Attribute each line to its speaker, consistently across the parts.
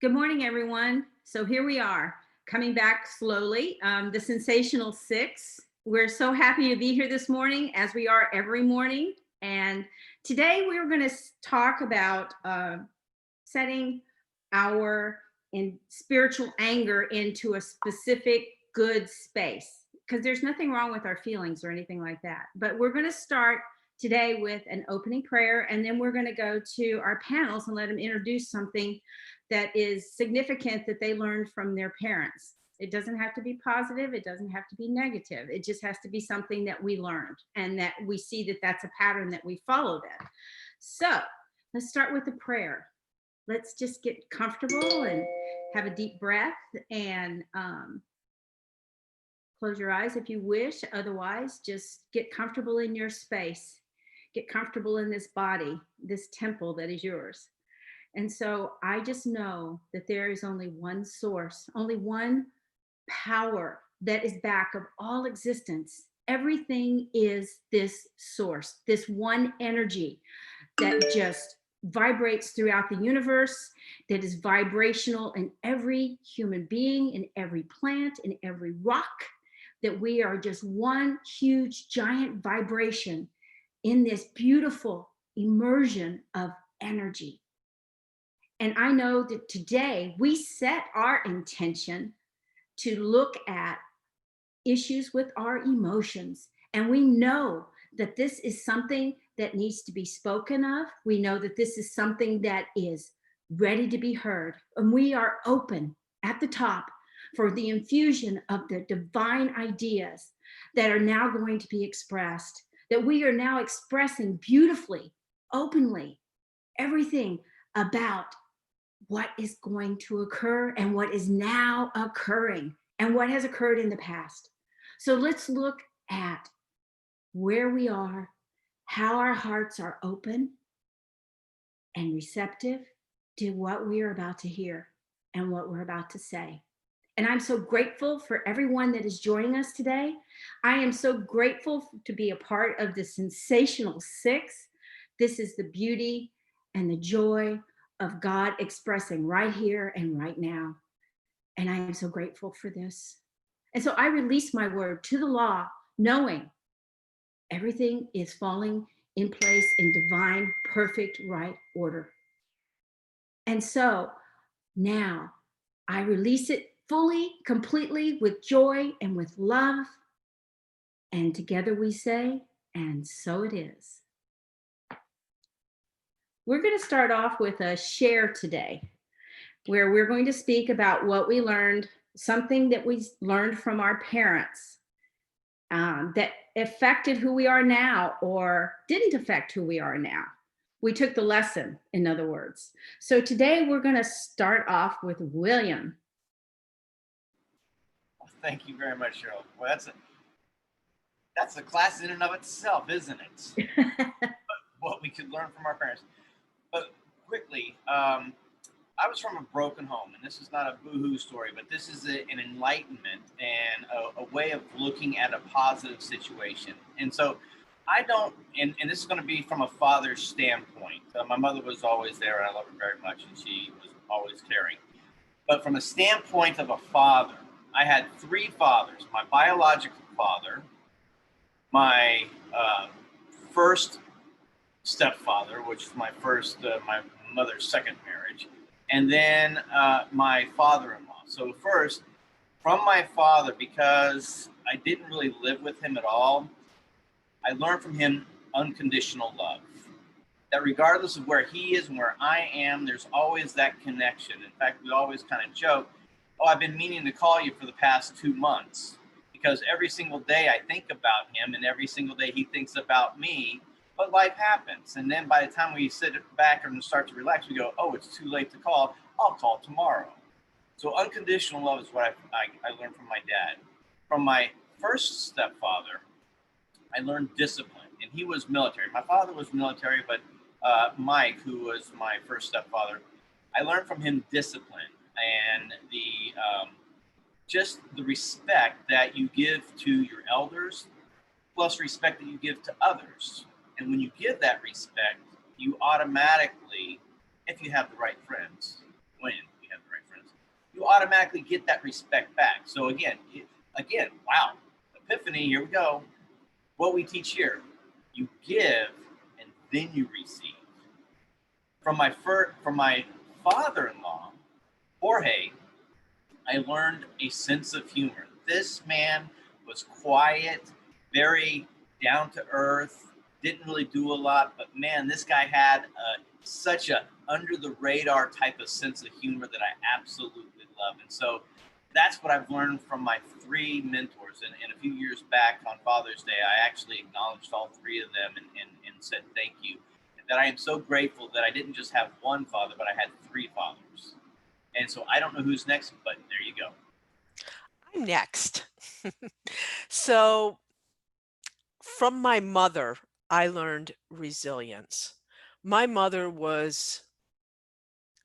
Speaker 1: Good morning, everyone. So here we are, coming back slowly. The Sensational Six. We're so happy to be here this morning, as we are every morning. And today we're going to talk about setting our spiritual anger into a specific good space. Because there's nothing wrong with our feelings or anything like that. But we're going to start today with an opening prayer, and then we're going to go to our panels and let them introduce something that is significant that they learned from their parents. It doesn't have to be positive. It doesn't have to be negative. It just has to be something that we learned and that we see that that's a pattern that we follow then. So let's start with a prayer. Let's just get comfortable and have a deep breath and close your eyes if you wish. Otherwise, just get comfortable in your space. Get comfortable in this body, this temple that is yours. And so I just know that there is only one source, only one power that is back of all existence. Everything is this source, this one energy that just vibrates throughout the universe, that is vibrational in every human being, in every plant, in every rock, that we are just one huge giant vibration in this beautiful immersion of energy. And I know that today we set our intention to look at issues with our emotions. And we know that this is something that needs to be spoken of. We know that this is something that is ready to be heard. And we are open at the top for the infusion of the divine ideas that are now going to be expressed, that we are now expressing beautifully, openly, everything about what is going to occur and what is now occurring and what has occurred in the past. So let's look at where we are, how our hearts are open and receptive to what we are about to hear and what we're about to say. And I'm so grateful for everyone that is joining us today. I am so grateful to be a part of the Sensational Six. This is the beauty and the joy of God expressing right here and right now. And I am so grateful for this. And so I release my word to the law, knowing everything is falling in place in divine, perfect, right order. And so now I release it fully, completely, with joy and with love. And together we say, and so it is. We're going to start off with a share today, where we're going to speak about what we learned, something that we learned from our parents that affected who we are now or didn't affect who we are now. We took the lesson, in other words. So today we're going to start off with William.
Speaker 2: Well, thank you very much, Cheryl. Well, that's a class in and of itself, isn't it? What we could learn from our parents. But quickly, I was from a broken home, and this is not a boo-hoo story, but this is an enlightenment and a way of looking at a positive situation. And so I don't, and this is going to be from a father's standpoint. My mother was always there, and I love her very much, and she was always caring. But from a standpoint of a father, I had three fathers: my biological father, my first stepfather, which is my my mother's second marriage, and then my father-in-law. So first, from my father, because I didn't really live with him at all, I learned from him unconditional love. That regardless of where he is and where I am, there's always that connection. In fact, we always kind of joke, oh, I've been meaning to call you for the past 2 months, because every single day I think about him and every single day he thinks about me. But life happens. And then by the time we sit back and start to relax, we go, oh, it's too late to call. I'll call tomorrow. So unconditional love is what I learned from my dad. From my first stepfather, I learned discipline. And he was military. My father was military, but Mike, who was my first stepfather, I learned from him discipline and just the respect that you give to your elders, plus respect that you give to others. And when you give that respect, you automatically, if you have the right friends, when you have the automatically get that respect back. So again, wow, epiphany. Here we go. What we teach here: you give, and then you receive. From my father-in-law, Jorge, I learned a sense of humor. This man was quiet, very down to earth, didn't really do a lot, but man, this guy had such a under the radar type of sense of humor that I absolutely love. And so that's what I've learned from my three mentors. And a few years back on Father's Day, I actually acknowledged all three of them and said thank you. And that I am so grateful that I didn't just have one father, but I had three fathers. And so I don't know who's next, but there you go.
Speaker 3: I'm next. So, from my mother, I learned resilience. My mother was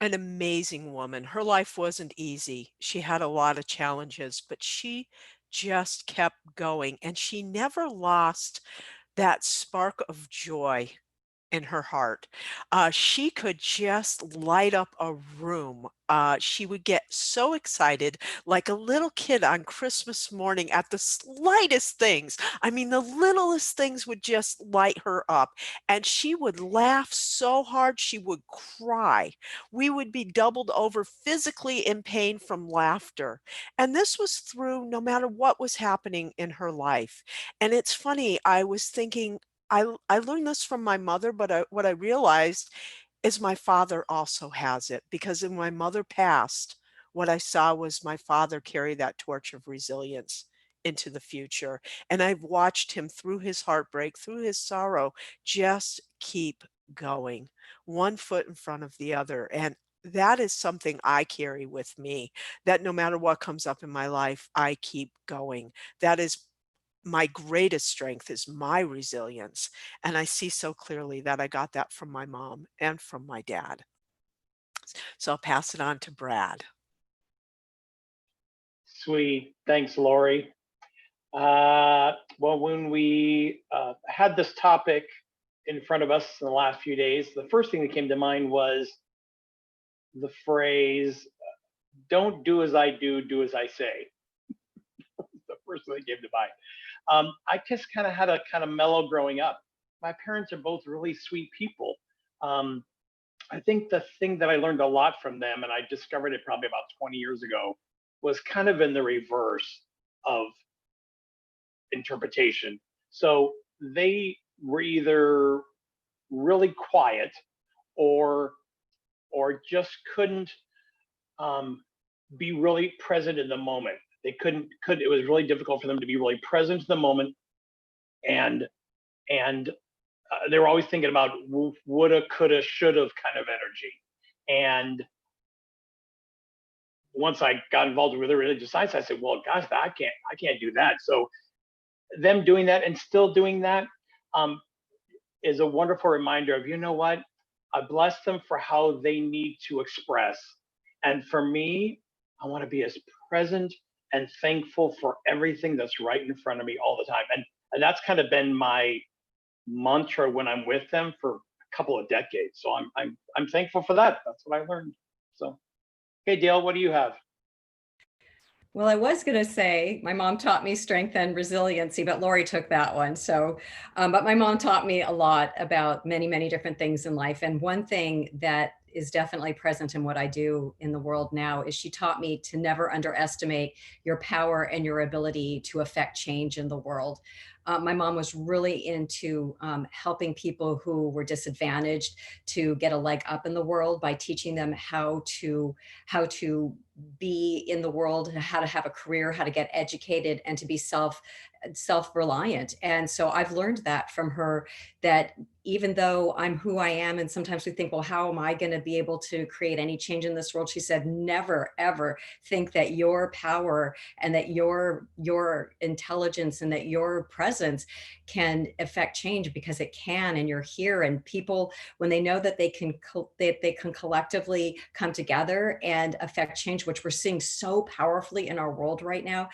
Speaker 3: an amazing woman. Her life wasn't easy. She had a lot of challenges, but she just kept going and she never lost that spark of joy in her heart. She could just light up a room. She would get so excited, like a little kid on Christmas morning at the slightest things. I mean, the littlest things would just light her up. And she would laugh so hard, she would cry. We would be doubled over physically in pain from laughter. And this was through no matter what was happening in her life. And it's funny, I was thinking, I learned this from my mother, but what I realized is my father also has it because when my mother passed, what I saw was my father carry that torch of resilience into the future. And I've watched him through his heartbreak, through his sorrow, just keep going, one foot in front of the other. And that is something I carry with me, that no matter what comes up in my life, I keep going. That is my greatest strength is my resilience, and I see so clearly that I got that from my mom and from my dad. So I'll pass it on to Brad.
Speaker 4: Sweet. Thanks, Lori. Well, when we had this topic in front of us in the last few days, the first thing that came to mind was the phrase, don't do as I do as I say. The first thing that came to mind. I just kind of had a kind of mellow growing up. My parents are both really sweet people. Um, I think the thing that I learned a lot from them, and I discovered it probably about 20 years ago, was kind of in the reverse of interpretation. So they were either really quiet or just couldn't um, be really present in the moment. They could it was really difficult for them to be really present in the moment, and and they were always thinking about woulda, coulda, shoulda kind of energy. And once I got involved with the religious science, I said, well, gosh, I can't do that. So them doing that and still doing that um, is a wonderful reminder of, you know what, I bless them for how they need to express. And for me, I want to be as present and thankful for everything that's right in front of me all the time. And that's kind of been my mantra when I'm with them for a couple of decades. So I'm thankful for that. That's what I learned. So, okay, Dale, what do you have?
Speaker 5: Well, I was going to say my mom taught me strength and resiliency, but Lori took that one. So, but my mom taught me a lot about many, many different things in life. And one thing that is definitely present in what I do in the world now is she taught me to never underestimate your power and your ability to affect change in the world. My mom was really into helping people who were disadvantaged to get a leg up in the world by teaching them how to be in the world, how to have a career, how to get educated, and to be self-reliant. And so I've learned that from her, that even though I'm who I am, and sometimes we think, well, how am I going to be able to create any change in this world? She said, never, ever think that your power and that your intelligence and that your presence presence can affect change, because it can, and you're here. And people, when they know that they can they can collectively come together and affect change, which we're seeing so powerfully in our world right now,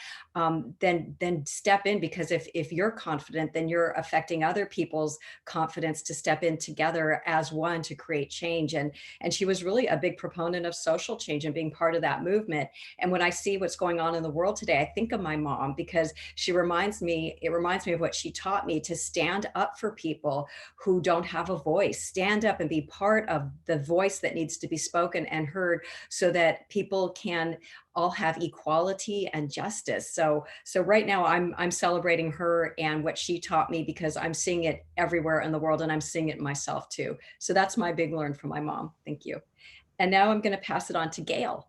Speaker 5: then step in, because if you're confident, then you're affecting other people's confidence to step in together as one to create change. And she was really a big proponent of social change and being part of that movement. And when I see what's going on in the world today, I think of my mom, because it reminds me of what she taught me, to stand up for people who don't have a voice, stand up and be part of the voice that needs to be spoken and heard, so that people can all have equality and justice. So right now I'm celebrating her and what she taught me, because I'm seeing it everywhere in the world, and I'm seeing it myself too. So that's my big learn from my mom. Thank you. And now I'm going to pass it on to Gail.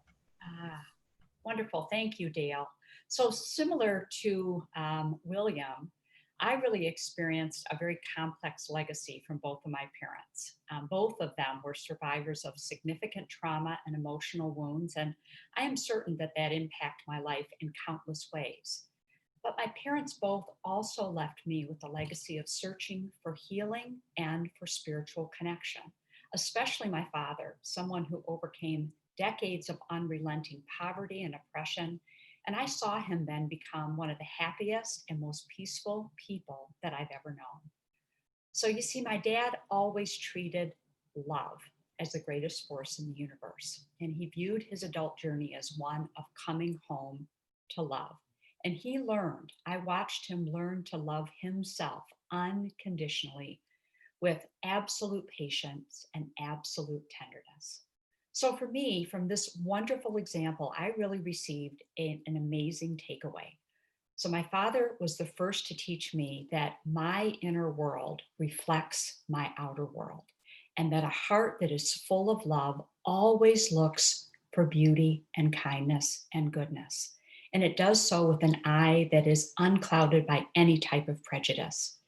Speaker 6: Wonderful. Thank you, Dale. So similar to William, I really experienced a very complex legacy from both of my parents. Both of them were survivors of significant trauma and emotional wounds, and I am certain that that impacted my life in countless ways. But my parents both also left me with a legacy of searching for healing and for spiritual connection, especially my father, someone who overcame decades of unrelenting poverty and oppression. And I saw him then become one of the happiest and most peaceful people that I've ever known. So you see, my dad always treated love as the greatest force in the universe. And he viewed his adult journey as one of coming home to love. And I watched him learn to love himself unconditionally, with absolute patience and absolute tenderness. So for me, from this wonderful example, I really received an amazing takeaway. So my father was the first to teach me that my inner world reflects my outer world, and that a heart that is full of love always looks for beauty and kindness and goodness. And it does so with an eye that is unclouded by any type of prejudice.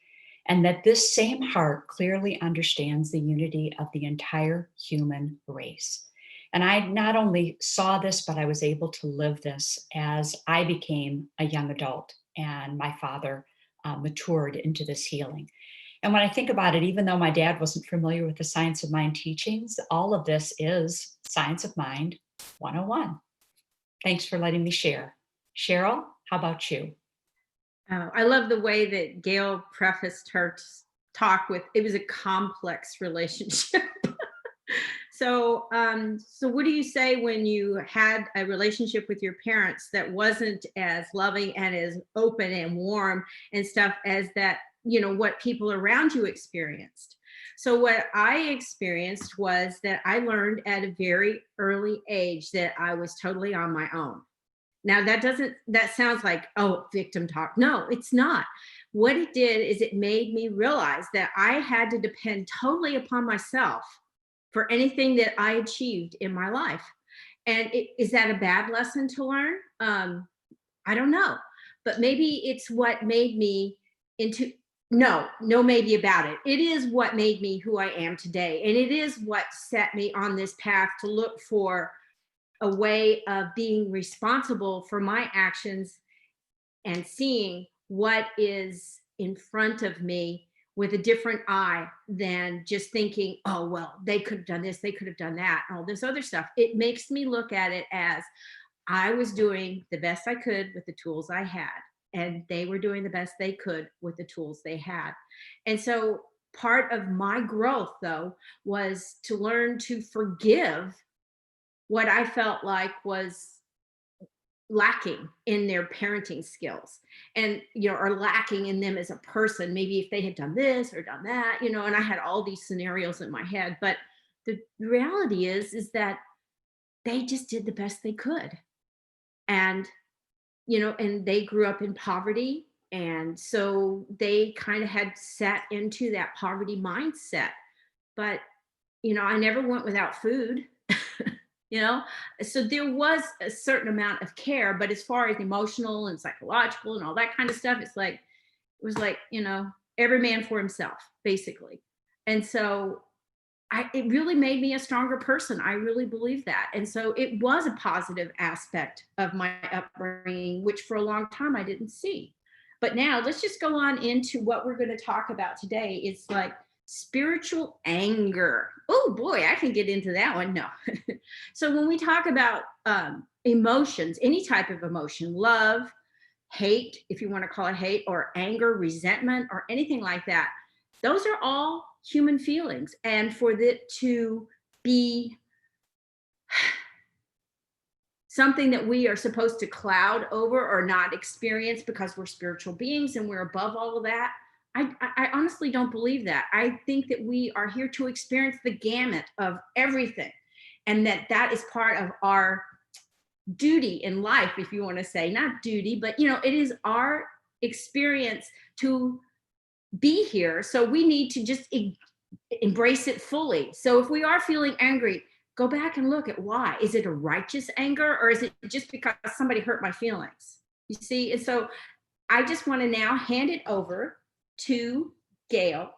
Speaker 6: And that this same heart clearly understands the unity of the entire human race. And I not only saw this, but I was able to live this as I became a young adult and my father matured into this healing. And when I think about it, even though my dad wasn't familiar with the Science of Mind teachings, all of this is Science of Mind 101. Thanks for letting me share. Cheryl, how about you?
Speaker 1: I love the way that Gail prefaced her talk with, it was a complex relationship. So what do you say when you had a relationship with your parents that wasn't as loving and as open and warm and stuff as that, what people around you experienced? So what I experienced was that I learned at a very early age that I was totally on my own. Now that sounds like, oh, victim talk. No, it's not. What it did is it made me realize that I had to depend totally upon myself for anything that I achieved in my life. And is that a bad lesson to learn? I don't know, but maybe it's what made me into, no maybe about it. It is what made me who I am today. And it is what set me on this path to look for a way of being responsible for my actions and seeing what is in front of me with a different eye than just thinking, oh, well, they could have done this, they could have done that, and all this other stuff. It makes me look at it as I was doing the best I could with the tools I had, and they were doing the best they could with the tools they had. And so part of my growth, though, was to learn to forgive what I felt like was lacking in their parenting skills, and or lacking in them as a person. Maybe if they had done this or done that, and I had all these scenarios in my head. But the reality is that they just did the best they could. And and they grew up in poverty, and so they kind of had set into that poverty mindset. But I never went without food. So there was a certain amount of care, but as far as emotional and psychological and all that kind of stuff, it was like, every man for himself, basically. And so it really made me a stronger person. I really believe that. And so it was a positive aspect of my upbringing, which for a long time I didn't see. But now let's just go on into what we're going to talk about today. It's like spiritual anger. Oh boy, I can get into that one. No. So when we talk about emotions, any type of emotion, love, hate, if you want to call it hate, or anger, resentment, or anything like that, those are all human feelings. And for it to be something that we are supposed to cloud over or not experience because we're spiritual beings and we're above all of that, I honestly don't believe that. I think that we are here to experience the gamut of everything, and that is part of our duty in life, if you want to say, not duty, but it is our experience to be here. So we need to just embrace it fully. So if we are feeling angry, go back and look at why. Is it a righteous anger, or is it just because somebody hurt my feelings? You see? And so I just want to now hand it over to Gail,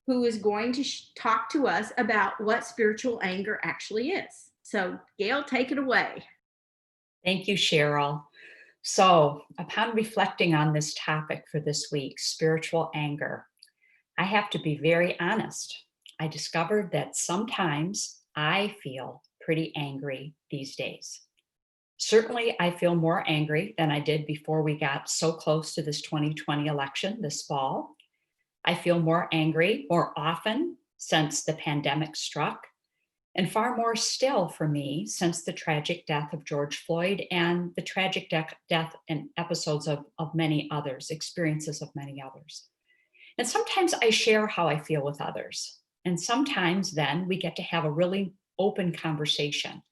Speaker 1: who is going to talk to us about what spiritual anger actually is. So Gail, take it away.
Speaker 6: Thank you, Cheryl. So, upon reflecting on this topic for this week, spiritual anger, I have to be very honest. I discovered that sometimes I feel pretty angry these days. Certainly, I feel more angry than I did before we got so close to this 2020 election this fall. I feel more angry more often since the pandemic struck, and far more still for me since the tragic death of George Floyd and the tragic death and episodes of many others, experiences of many others. And sometimes I share how I feel with others. And sometimes then we get to have a really open conversation.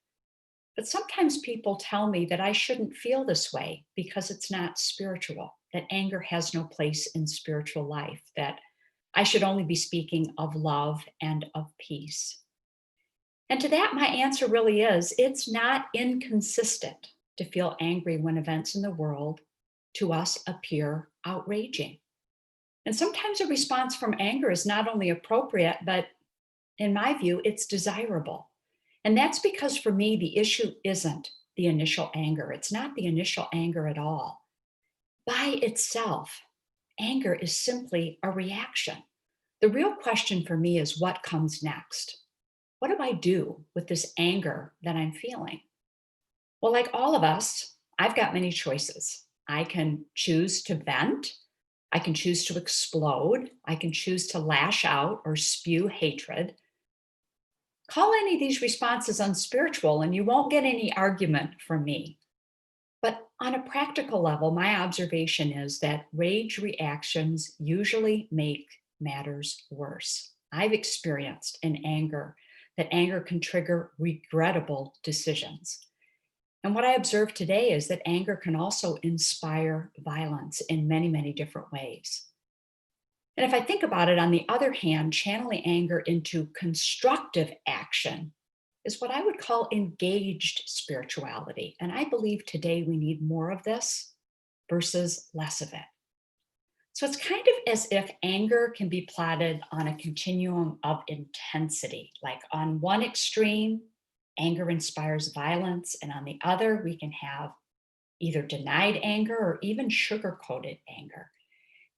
Speaker 6: But sometimes people tell me that I shouldn't feel this way because it's not spiritual, that anger has no place in spiritual life, that I should only be speaking of love and of peace. And to that, my answer really is it's not inconsistent to feel angry when events in the world to us appear outraging. And sometimes a response from anger is not only appropriate, but in my view, it's desirable. And that's because for me, the issue isn't the initial anger. It's not the initial anger at all. By itself, anger is simply a reaction. The real question for me is what comes next? What do I do with this anger that I'm feeling? Well, like all of us, I've got many choices. I can choose to vent. I can choose to explode. I can choose to lash out or spew hatred. Call any of these responses unspiritual and you won't get any argument from me. But on a practical level, my observation is that rage reactions usually make matters worse. I've experienced in anger that anger can trigger regrettable decisions. And what I observe today is that anger can also inspire violence in many, many different ways. And if I think about it, on the other hand, channeling anger into constructive action is what I would call engaged spirituality. And I believe today we need more of this versus less of it. So it's kind of as if anger can be plotted on a continuum of intensity. Like on one extreme, anger inspires violence, and on the other, we can have either denied anger or even sugar-coated anger.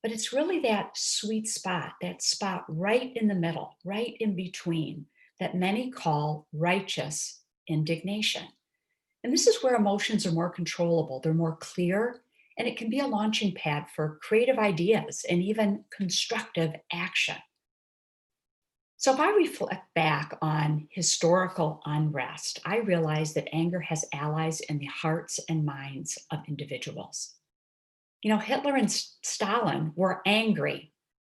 Speaker 6: But it's really that sweet spot, that spot right in the middle, right in between, that many call righteous indignation. And this is where emotions are more controllable, they're more clear, and it can be a launching pad for creative ideas and even constructive action. So if I reflect back on historical unrest, I realize that anger has allies in the hearts and minds of individuals. You know, Hitler and Stalin were angry,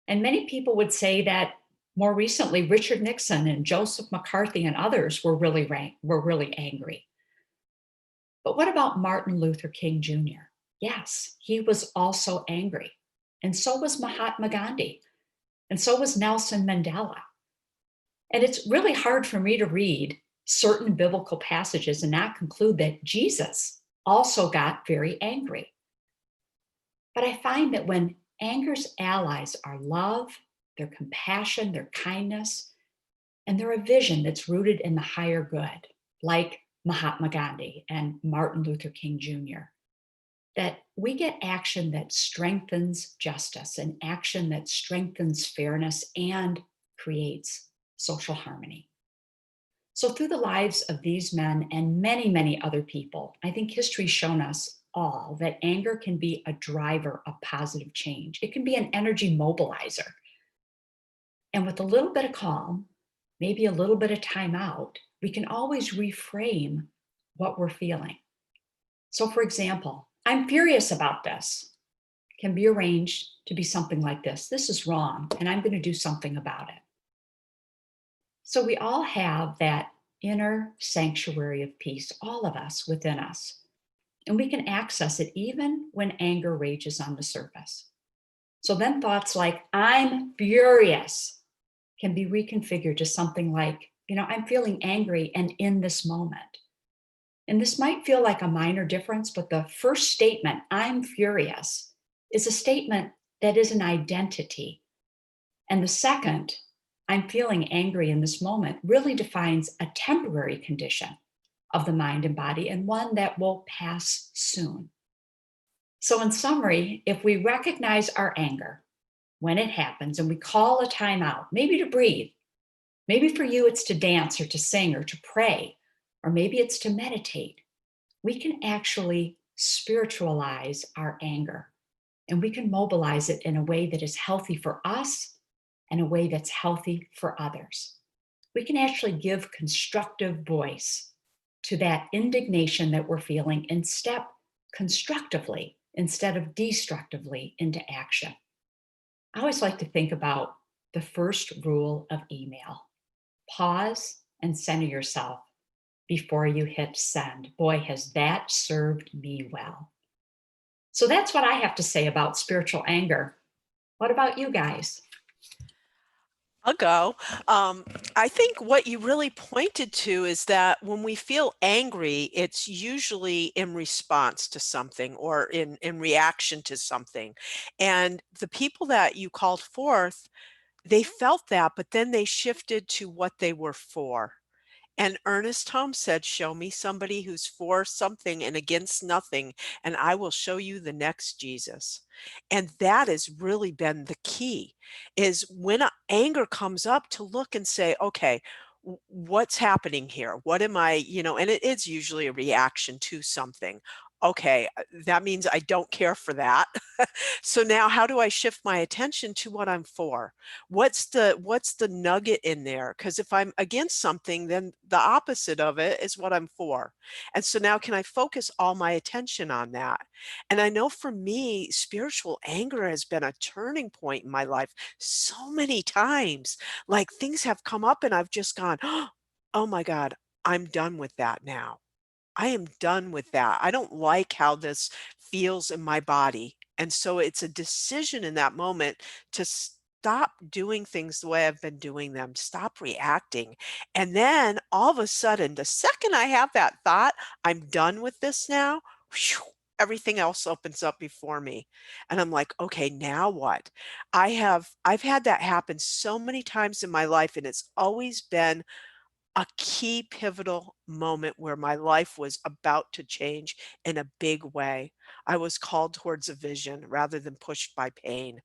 Speaker 6: and many people would say that more recently, Richard Nixon and Joseph McCarthy and others were really angry. But what about Martin Luther King Jr.? Yes, he was also angry. And so was Mahatma Gandhi. And so was Nelson Mandela. And it's really hard for me to read certain biblical passages and not conclude that Jesus also got very angry. But I find that when anger's allies are love, their compassion, their kindness, and they're a vision that's rooted in the higher good, like Mahatma Gandhi and Martin Luther King Jr., that we get action that strengthens justice and action that strengthens fairness and creates social harmony. So, through the lives of these men and many, many other people, I think history's shown us all that anger can be a driver of positive change. It can be an energy mobilizer. And with a little bit of calm, maybe a little bit of time out, we can always reframe what we're feeling. So, for example, I'm furious about this can be arranged to be something like this. This is wrong, and I'm going to do something about it. So, we all have that inner sanctuary of peace, all of us within us. And we can access it even when anger rages on the surface. So then thoughts like, I'm furious, can be reconfigured to something like, I'm feeling angry and in this moment. And this might feel like a minor difference, but the first statement, I'm furious, is a statement that is an identity. And the second, I'm feeling angry in this moment, really defines a temporary condition of the mind and body and one that will pass soon. So, in summary, if we recognize our anger when it happens and we call a timeout, maybe to breathe, maybe for you it's to dance or to sing or to pray, or maybe it's to meditate, we can actually spiritualize our anger and we can mobilize it in a way that is healthy for us and a way that's healthy for others. We can actually give constructive voice to that indignation that we're feeling and step constructively instead of destructively into action. I always like to think about the first rule of email: pause and center yourself before you hit send. Boy, has that served me well. So that's what I have to say about spiritual anger. What about you guys?
Speaker 3: I'll go. I think what you really pointed to is that when we feel angry, it's usually in response to something or in reaction to something. And the people that you called forth, they felt that, but then they shifted to what they were for. And Ernest Holmes said, "Show me somebody who's for something and against nothing, and I will show you the next Jesus." And that has really been the key, is when anger comes up to look and say, okay, what's happening here? What am I, and it is usually a reaction to something. Okay, that means I don't care for that. So now how do I shift my attention to what I'm for? What's the nugget in there? Because if I'm against something, then the opposite of it is what I'm for. And so now can I focus all my attention on that? And I know for me, spiritual anger has been a turning point in my life so many times. Like things have come up and I've just gone, oh my God, I'm done with that now. I am done with that. I don't like how this feels in my body. And so it's a decision in that moment to stop doing things the way I've been doing them, stop reacting. And then all of a sudden, the second I have that thought, I'm done with this now, whew, everything else opens up before me. And I'm like, okay, now what? I've had that happen so many times in my life, and it's always been a key pivotal moment where my life was about to change in a big way. I was called towards a vision rather than pushed by pain.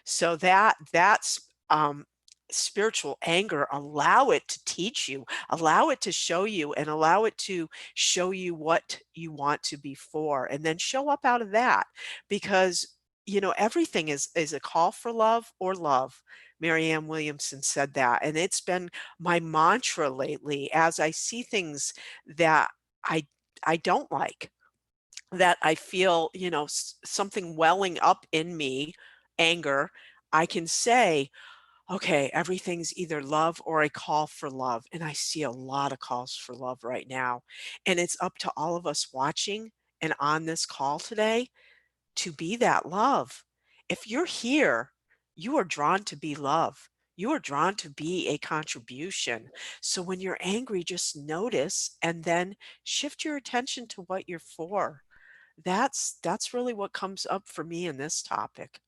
Speaker 3: So that's spiritual anger. Allow it to teach you, allow it to show you, and allow it to show you what you want to be for, and then show up out of that. Because everything is a call for love or love. Marianne Williamson said that, and it's been my mantra lately as I see things that I I don't like, that I feel, something welling up in me, anger. I can say, okay, everything's either love or a call for love. And I see a lot of calls for love right now. And it's up to all of us watching and on this call today to be that love. If you're here, you are drawn to be love. You are drawn to be a contribution. So when you're angry, just notice and then shift your attention to what you're for. That's really what comes up for me in this topic.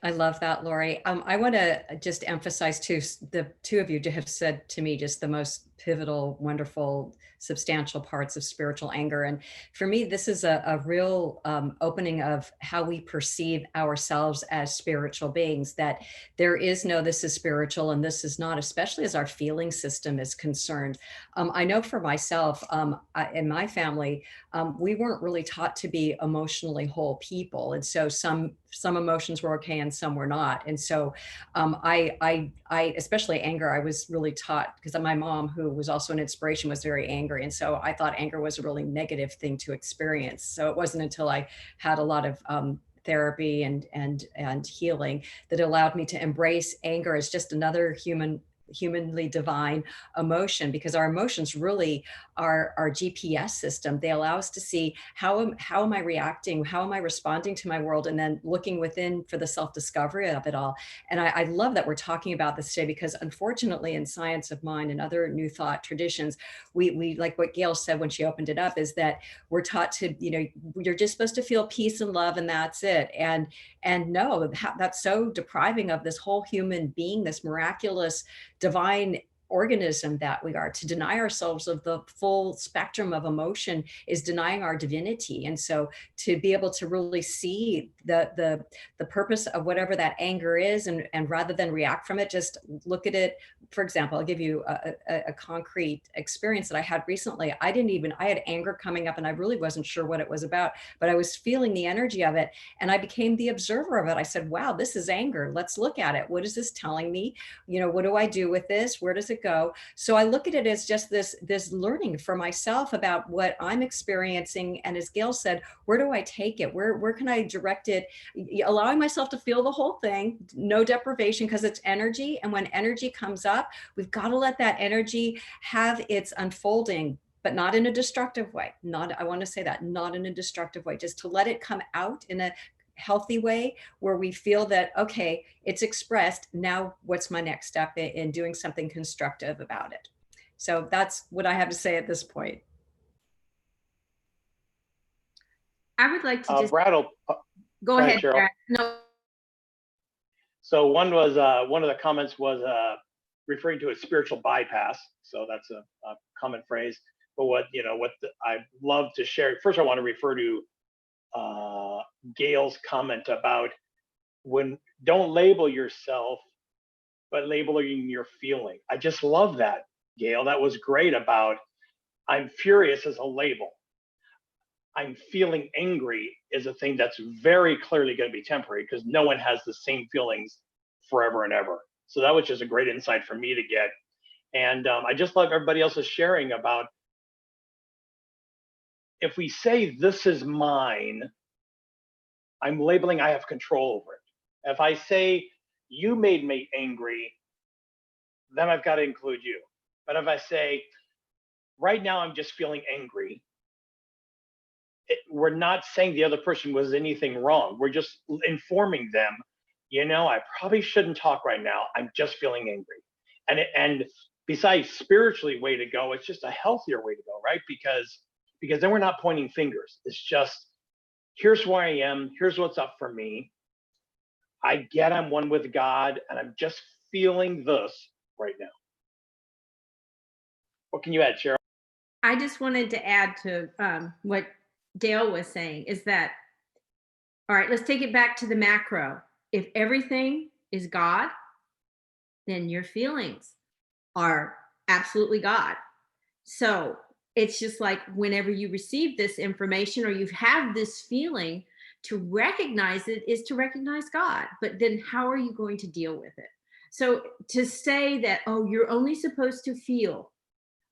Speaker 5: I love that, Lori. I want to just emphasize too, the two of you have said to me just the most pivotal, wonderful, substantial parts of spiritual anger. And for me, this is a real opening of how we perceive ourselves as spiritual beings, that there is no, this is spiritual and this is not, especially as our feeling system is concerned. I know for myself, in my family, we weren't really taught to be emotionally whole people. And so some emotions were okay and some were not. And so I, especially anger, I was really taught, because my mom, who was also an inspiration, was very angry. And so I thought anger was a really negative thing to experience. So it wasn't until I had a lot of therapy and healing that allowed me to embrace anger as just another humanly divine emotion, because our emotions really are our GPS system. They allow us to see how am I reacting, how am I responding to my world, and then looking within for the self-discovery of it all. And I love that we're talking about this today, because unfortunately in science of mind and other new thought traditions, we like what Gail said when she opened it up, is that we're taught to, you're just supposed to feel peace and love and that's it. And no, that's so depriving of this whole human being, this miraculous divine organism that we are. To deny ourselves of the full spectrum of emotion is denying our divinity. And so to be able to really see the purpose of whatever that anger is, and rather than react from it, just look at it. For example, I'll give you a concrete experience that I had recently. I had anger coming up and I really wasn't sure what it was about, but I was feeling the energy of it and I became the observer of it. I said, wow, this is anger. Let's look at it. What is this telling me? What do I do with this? Where does it go? So I look at it as just this learning for myself about what I'm experiencing. And as Gail said, where do I take it? Where can I direct it? Allowing myself to feel the whole thing, no deprivation, because it's energy. And when energy comes up, we've got to let that energy have its unfolding, but not in a destructive way. I want to say that, not in a destructive way, just to let it come out in a healthy way where we feel that, okay, it's expressed. Now, what's my next step in doing something constructive about it? So that's what I have to say at this point.
Speaker 1: I would like to just
Speaker 4: Brad,
Speaker 1: go ahead,
Speaker 4: Cheryl.
Speaker 1: Brad. No.
Speaker 4: So one of the comments was referring to a spiritual bypass. So that's a common phrase. But I love to share. First, I want to refer to Gail's comment about don't label yourself, but labeling your feeling. I just love that, Gail. That was great about I'm furious as a label. I'm feeling angry is a thing that's very clearly going to be temporary, because no one has the same feelings forever and ever. So that was just a great insight for me to get. And I just love everybody else's sharing about, if we say this is mine, I'm labeling I have control over it. If I say you made me angry, then I've got to include you. But if I say right now I'm just feeling angry, we're not saying the other person was anything wrong. We're just informing them, I probably shouldn't talk right now. I'm just feeling angry. And besides spiritually way to go, it's just a healthier way to go, right? Because then we're not pointing fingers. It's just, here's where I am. Here's what's up for me. I get I'm one with God, and I'm just feeling this right now. What can you add, Cheryl?
Speaker 1: I just wanted to add to what Dale was saying, is that, all right, let's take it back to the macro. If everything is God, then your feelings are absolutely God. So it's just like whenever you receive this information or you have this feeling, to recognize it is to recognize God. But then how are you going to deal with it? So to say that, oh, you're only supposed to feel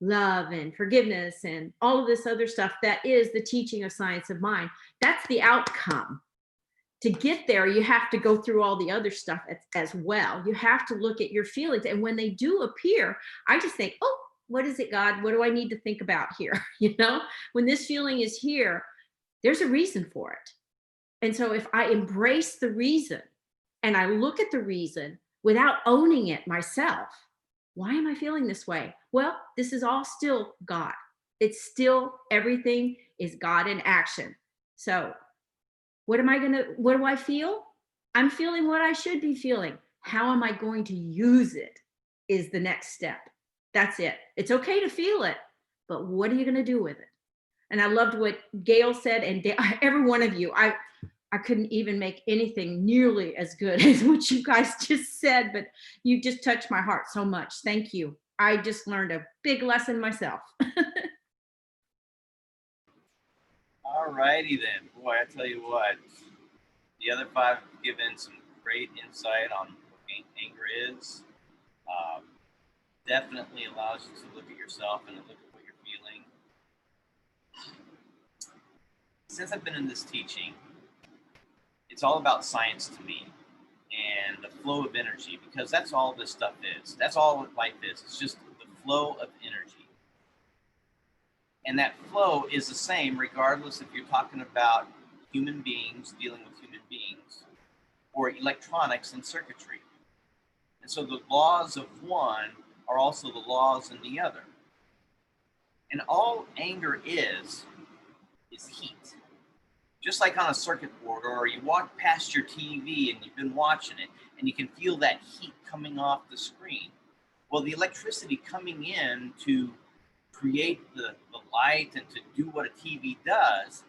Speaker 1: love and forgiveness and all of this other stuff, that is the teaching of science of mind. That's the outcome. To get there, you have to go through all the other stuff as well. You have to look at your feelings. And when they do appear, I just think, oh, what is it, God? What do I need to think about here? When this feeling is here, there's a reason for it. And so if I embrace the reason and I look at the reason without owning it myself, why am I feeling this way? Well, this is all still God. It's still, everything is God in action. So what do I feel? I'm feeling what I should be feeling. How am I going to use it is the next step. That's it. It's okay to feel it, but what are you going to do with it? And I loved what Gail said, and every one of you. I couldn't even make anything nearly as good as what you guys just said, but you just touched my heart so much. Thank you. I just learned a big lesson myself.
Speaker 2: All righty then. Boy, I tell you what, the other five have given some great insight on what anger is. Definitely allows you to look at yourself and look at what you're feeling. Since I've been in this teaching, it's all about science to me and the flow of energy, because that's all this stuff is. That's all life is. It's just the flow of energy. And that flow is the same regardless if you're talking about human beings dealing with human beings or electronics and circuitry. And so the laws of one are also the laws in the other. And all anger is heat. Just like on a circuit board, or you walk past your TV and you've been watching it and you can feel that heat coming off the screen. Well, the electricity coming in to create the light and to do what a TV does,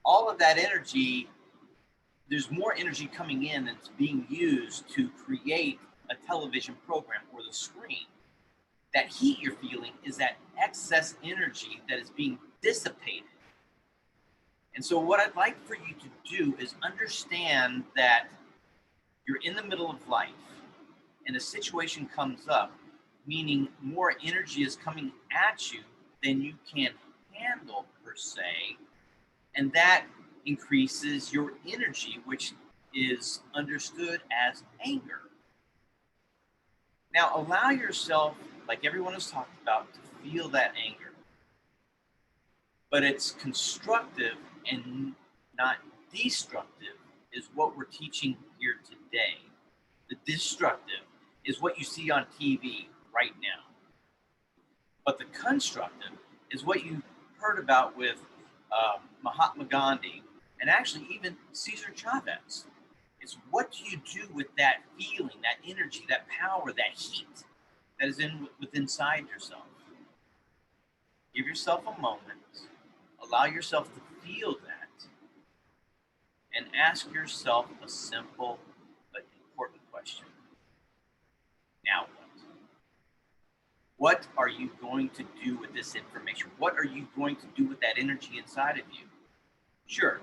Speaker 2: all of that energy, there's more energy coming in that's being used to create a television program or the screen. That heat you're feeling is that excess energy that is being dissipated. And so what I'd like for you to do is understand that you're in the middle of life and a situation comes up, meaning more energy is coming at you than you can handle per se. And that increases your energy, which is understood as anger. Now, allow yourself, like everyone has talked about, to feel that anger. But it's constructive and not destructive is what we're teaching here today. The destructive is what you see on TV right now. But the constructive is what you heard about with Mahatma Gandhi and actually even Cesar Chavez. It's what do you do with that feeling, that energy, that power, that heat that is inside yourself. Give yourself a moment. Allow yourself to feel that. And ask yourself a simple but important question. Now what? What are you going to do with this information? What are you going to do with that energy inside of you? Sure,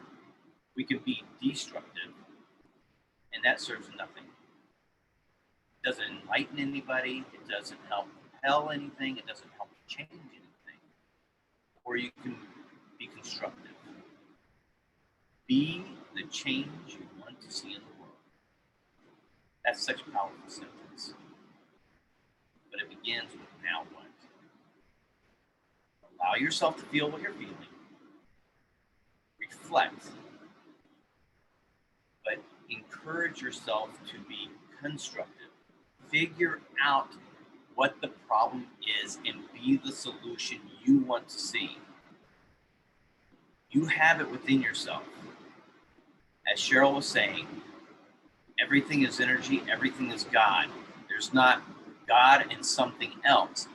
Speaker 2: we can be destructive, and that serves nothing. It doesn't enlighten anybody. It doesn't help compel anything. It doesn't help change anything. Or you can be constructive. Be the change you want to see in the world. That's such a powerful sentence. But it begins with now what? Allow yourself to feel what you're feeling. Reflect. But encourage yourself to be constructive. Figure out what the problem is and be the solution you want to see. You have it within yourself. As Cheryl was saying, everything is energy, everything is God. There's not God and something else.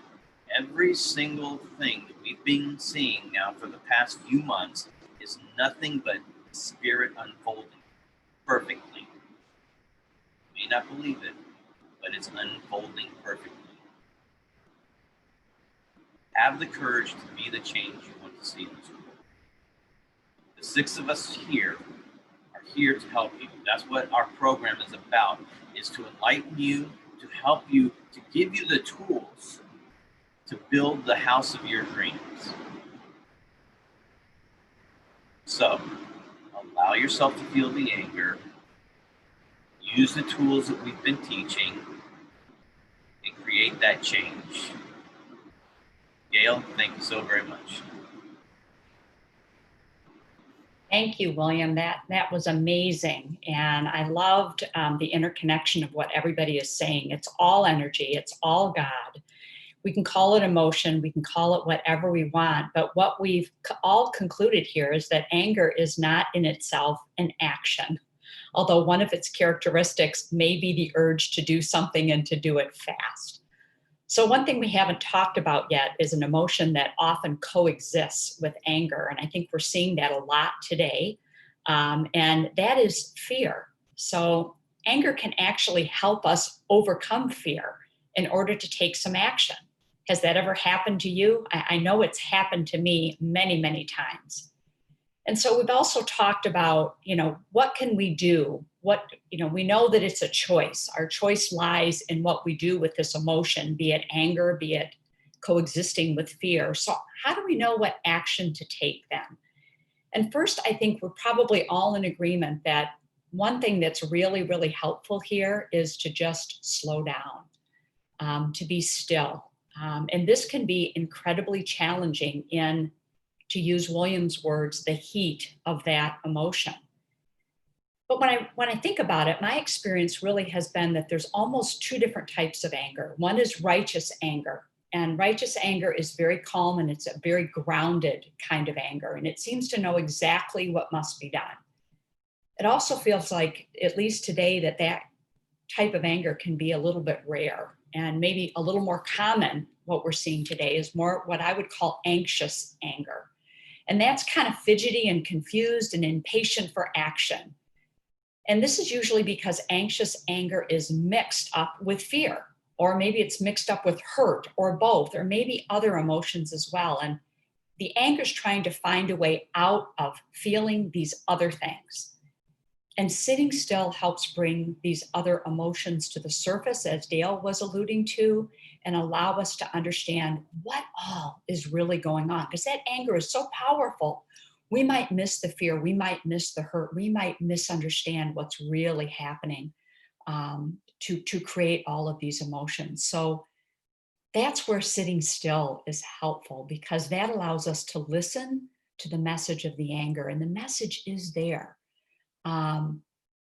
Speaker 2: Every single thing that we've been seeing now for the past few months is nothing but spirit unfolding perfectly. You may not believe it, but it's unfolding perfectly. Have the courage to be the change you want to see in this world. The 6 of us here are here to help you. That's what our program is about, is to enlighten you, to help you, to give you the tools to build the house of your dreams. So, allow yourself to feel the anger, use the tools that we've been teaching, and create that change. Gail, thank you so very much.
Speaker 6: Thank you, William. That was amazing. And I loved the interconnection of what everybody is saying. It's all energy. It's all God. We can call it emotion. We can call it whatever we want. But what we've all concluded here is that anger is not in itself an action. Although one of its characteristics may be the urge to do something and to do it fast. So one thing we haven't talked about yet is an emotion that often coexists with anger. And I think we're seeing that a lot today. And that is fear. So anger can actually help us overcome fear in order to take some action. Has that ever happened to you? I know it's happened to me many, many times. And so we've also talked about, what can we do? We know that it's a choice. Our choice lies in what we do with this emotion, be it anger, be it coexisting with fear. So how do we know what action to take then? And first, I think we're probably all in agreement that one thing that's really, really helpful here is to just slow down, to be still. And this can be incredibly challenging in, to use William's words, the heat of that emotion. But when I think about it, my experience really has been that there's almost two different types of anger. One is righteous anger. And righteous anger is very calm, and it's a very grounded kind of anger. And it seems to know exactly what must be done. It also feels like, at least today, that type of anger can be a little bit rare, and maybe a little more common. What we're seeing today is more what I would call anxious anger. And that's kind of fidgety and confused and impatient for action. And this is usually because anxious anger is mixed up with fear, or maybe it's mixed up with hurt, or both, or maybe other emotions as well. And the anger is trying to find a way out of feeling these other things. And sitting still helps bring these other emotions to the surface, as Dale was alluding to, and allow us to understand what all is really going on. Because that anger is so powerful. We might miss the fear, we might miss the hurt, we might misunderstand what's really happening to create all of these emotions. So that's where sitting still is helpful, because that allows us to listen to the message of the anger, and the message is there.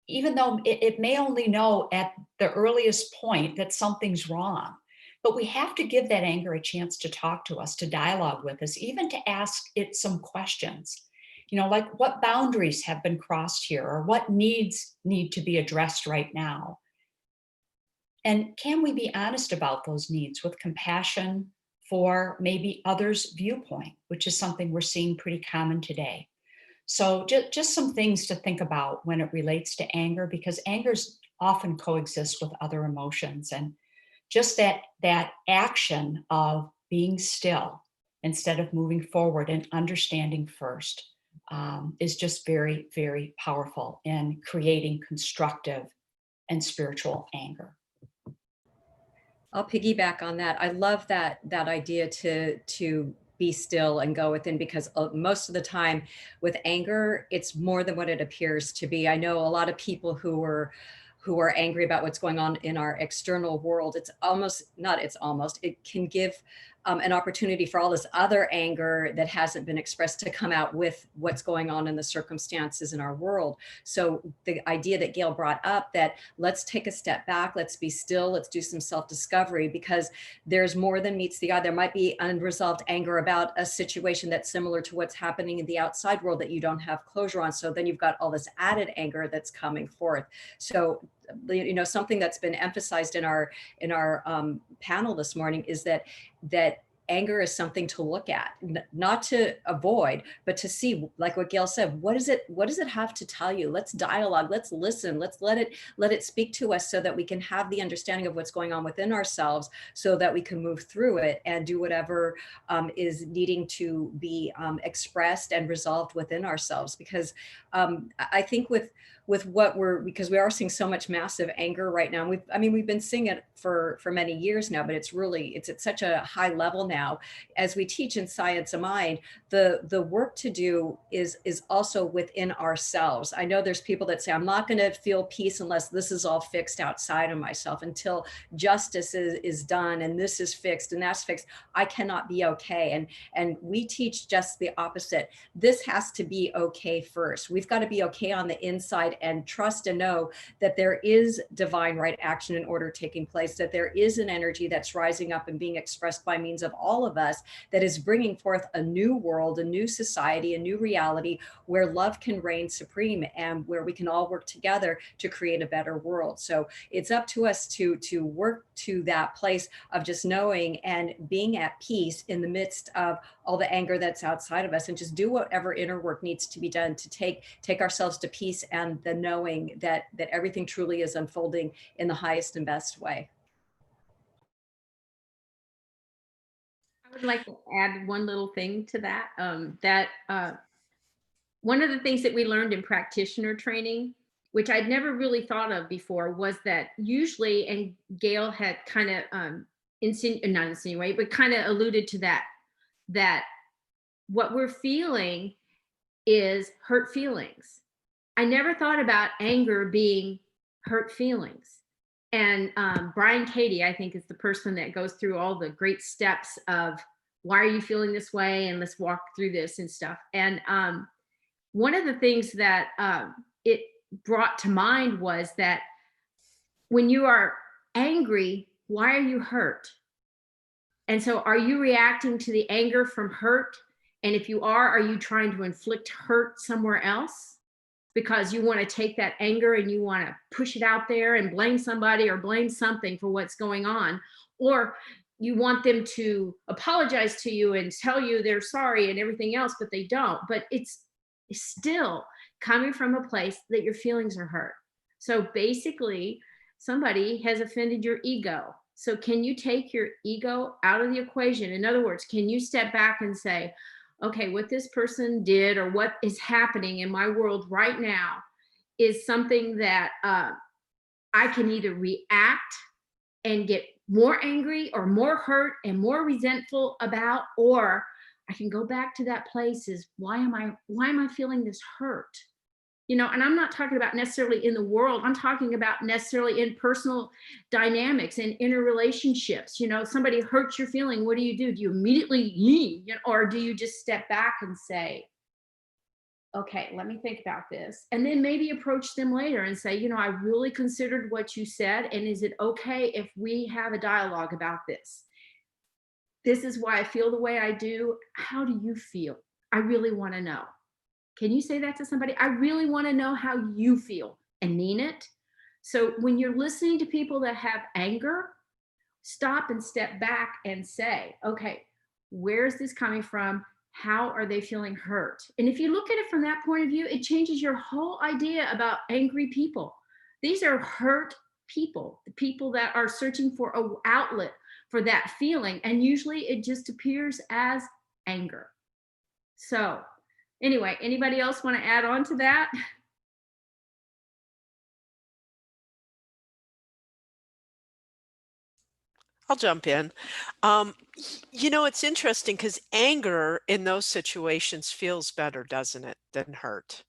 Speaker 6: Even though it may only know at the earliest point that something's wrong, but we have to give that anger a chance to talk to us, to dialogue with us, even to ask it some questions. Like, what boundaries have been crossed here, or what needs need to be addressed right now? And can we be honest about those needs with compassion for maybe others' viewpoint, which is something we're seeing pretty common today. So just some things to think about when it relates to anger, because anger often coexists with other emotions. And just that action of being still instead of moving forward and understanding first is just very, very powerful in creating constructive and spiritual anger.
Speaker 5: I'll piggyback on that. I love that idea to be still and go within, because most of the time with anger, it's more than what it appears to be. I know a lot of people who are angry about what's going on in our external world. It can give an opportunity for all this other anger that hasn't been expressed to come out with what's going on in the circumstances in our world. So the idea that Gail brought up, that let's take a step back, let's be still, let's do some self-discovery, because there's more than meets the eye. There might be unresolved anger about a situation that's similar to what's happening in the outside world that you don't have closure on. So then you've got all this added anger that's coming forth. So something that's been emphasized in our panel this morning is that anger is something to look at, not to avoid, but to see, like what Gail said, what does it have to tell you? Let's dialogue, let's listen, let's let it speak to us, so that we can have the understanding of what's going on within ourselves, so that we can move through it and do whatever is needing to be expressed and resolved within ourselves. Because I think with because we are seeing so much massive anger right now. We've been seeing it for many years now, but it's at such a high level now. As we teach in Science of Mind, the work to do is also within ourselves. I know there's people that say, I'm not going to feel peace unless this is all fixed outside of myself, until justice is done and this is fixed and that's fixed. I cannot be okay. And we teach just the opposite. This has to be okay first. We've got to be okay on the inside, and trust and know that there is divine right action and order taking place, that there is an energy that's rising up and being expressed by means of all of us that is bringing forth a new world, a new society, a new reality where love can reign supreme and where we can all work together to create a better world. So it's up to us to work to that place of just knowing and being at peace in the midst of all the anger that's outside of us, and just do whatever inner work needs to be done to take ourselves to peace and the knowing that everything truly is unfolding in the highest and best way.
Speaker 1: I would like to add one little thing to that. One of the things that we learned in practitioner training, which I'd never really thought of before, was that usually, and Gail had kind of not insinuate, but kind of alluded to that what we're feeling is hurt feelings. I never thought about anger being hurt feelings. And Brian Katie, I think, is the person that goes through all the great steps of why are you feeling this way, and let's walk through this and stuff. And one of the things that it brought to mind was that when you are angry, why are you hurt? And so are you reacting to the anger from hurt? And if you are you trying to inflict hurt somewhere else because you want to take that anger and you want to push it out there and blame somebody or blame something for what's going on? Or you want them to apologize to you and tell you they're sorry and everything else, but they don't. But it's still coming from a place that your feelings are hurt. So basically, somebody has offended your ego. So can you take your ego out of the equation? In other words, can you step back and say, okay, what this person did or what is happening in my world right now is something that I can either react and get more angry or more hurt and more resentful about, or I can go back to that place is why am I feeling this hurt? You know, and I'm not talking about necessarily in the world. I'm talking about necessarily in personal dynamics and inner relationships. You know, somebody hurts your feeling. What do? Do you immediately leave, or do you just step back and say, okay, let me think about this, and then maybe approach them later and say, I really considered what you said, and is it okay if we have a dialogue about this? This is why I feel the way I do. How do you feel? I really want to know. Can you say that to somebody? I really want to know how you feel and mean it. So when you're listening to people that have anger, stop and step back and say, okay, where's this coming from? How are they feeling hurt? And if you look at it from that point of view, it changes your whole idea about angry people. These are hurt people, the people that are searching for an outlet for that feeling. And usually it just appears as anger. So anyway, anybody else want to add on to that?
Speaker 3: I'll jump in. It's interesting because anger in those situations feels better, doesn't it, than hurt?